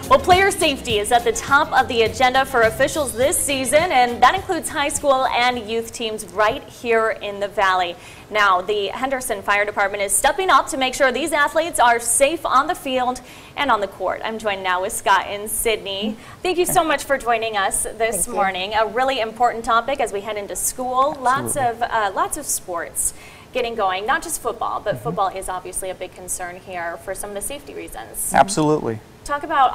Well, player safety is at the top of the agenda for officials this season, and that includes high school and youth teams right here in the Valley. Now, the Henderson Fire Department is stepping up to make sure these athletes are safe on the field and on the court. I'm joined now with Scott and Sydney. Thank you so much for joining us this morning. A really important topic as we head into school. Lots of sports getting going, not just football, but football is obviously a big concern here for some of the safety reasons. Absolutely. Talk about,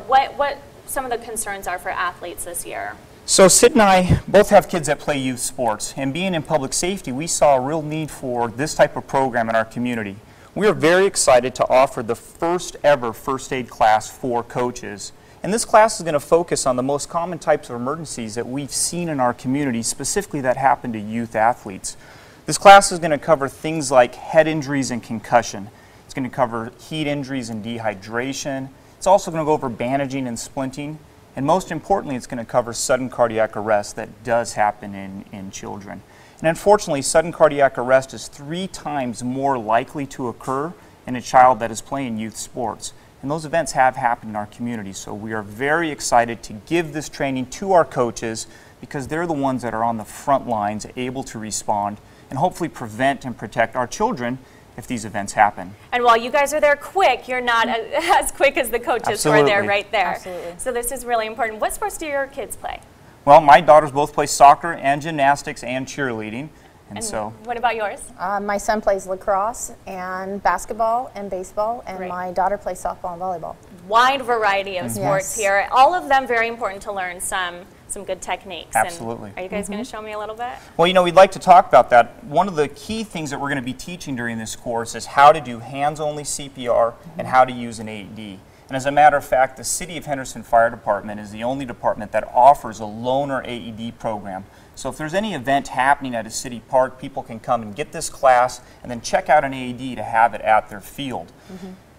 what some of the concerns are for athletes this year. So Sid and I both have kids that play youth sports, and being in public safety, we saw a real need for this type of program in our community. We are very excited to offer the first ever first aid class for coaches. And this class is going to focus on the most common types of emergencies that we've seen in our community, specifically that happen to youth athletes. This class is going to cover things like head injuries and concussion. It's going to cover heat injuries and dehydration. It's also going to go over bandaging and splinting. And most importantly, it's going to cover sudden cardiac arrest that does happen in children. And unfortunately, sudden cardiac arrest is 3 times more likely to occur in a child that is playing youth sports. And those events have happened in our community. So we are very excited to give this training to our coaches because they're the ones that are on the front lines, able to respond and hopefully prevent and protect our children if these events happen. And while you guys are there quick, you're not as quick as the coaches who are there right there. Absolutely. So this is really important. What sports do your kids play? Well, my daughters both play soccer and gymnastics and cheerleading. And so, what about yours? My son plays lacrosse and basketball and baseball, and my daughter plays softball and volleyball. Wide variety of sports here. All of them very important to learn some good techniques. Absolutely. And are you guys going to show me a little bit? Well, we'd like to talk about that. One of the key things that we're going to be teaching during this course is how to do hands-only CPR and how to use an AED. And as a matter of fact, the City of Henderson Fire Department is the only department that offers a loaner AED program. So if there's any event happening at a city park, people can come and get this class and then check out an AED to have it at their field.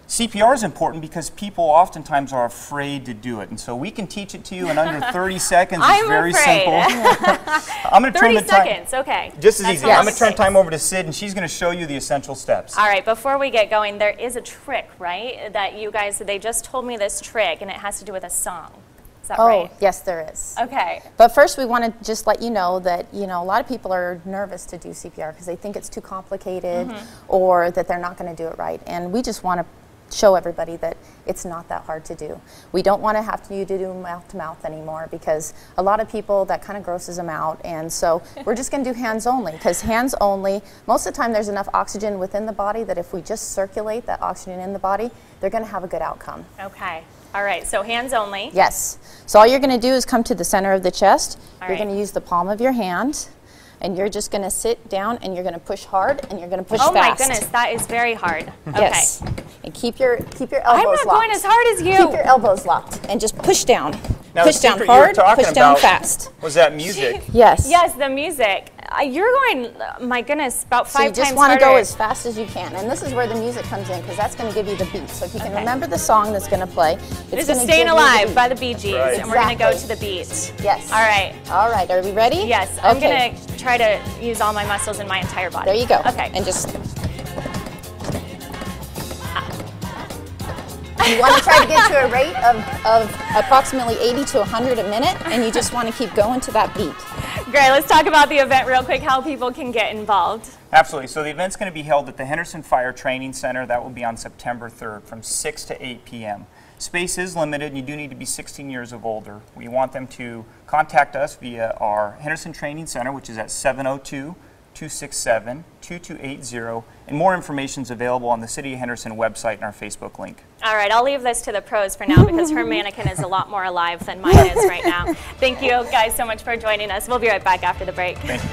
CPR is important because people oftentimes are afraid to do it. And so we can teach it to you in under 30 seconds. It's very simple. I'm going to turn the time. 30 seconds, okay. Just as easy. I'm going to turn time over to Sid, and she's going to show you the essential steps. All right, before we get going, there is a trick, right? That you guys, they just told me this trick, and it has to do with a song. Is that right? Yes, there is. Okay. But first we want to just let you know that, a lot of people are nervous to do CPR because they think it's too complicated or that they're not going to do it right. And we just want to show everybody that it's not that hard to do. We don't want to have you to do mouth to mouth anymore because a lot of people, that kind of grosses them out, and so we're just going to do hands only, because hands only, most of the time there's enough oxygen within the body that if we just circulate that oxygen in the body, they're going to have a good outcome. Okay. All right, so hands only. Yes. So all you're going to do is come to the center of the chest. You're going to use the palm of your hand, and you're just going to sit down and you're going to push hard and you're going to push fast. Oh my goodness, that is very hard. Yes. And keep your elbows locked. I'm not going as hard as you. Keep your elbows locked and just push down. Now, push down hard, push down fast. Was that music? Yes. Yes, the music. You're going, my goodness, about 5 times harder. So you just want to go as fast as you can. And this is where the music comes in, because that's going to give you the beat. So if you can remember the song that's going to play. This is Staying Alive by the Bee Gees, and we're going to go to the beat. Yes. All right. All right. Are we ready? Yes. I'm going to try to use all my muscles in my entire body. There you go. Okay. And just... You want to try to get to a rate of approximately 80 to 100 a minute, and you just want to keep going to that beat. Great. Let's talk about the event real quick, how people can get involved. Absolutely. So the event's going to be held at the Henderson Fire Training Center. That will be on September 3rd from 6 to 8 p.m. Space is limited, and you do need to be 16 years of older. We want them to contact us via our Henderson Training Center, which is at 702-267-2280, and more information is available on the City of Henderson website and our Facebook link. All right, I'll leave this to the pros for now because her mannequin is a lot more alive than mine is right now. Thank you guys so much for joining us. We'll be right back after the break. Thank you.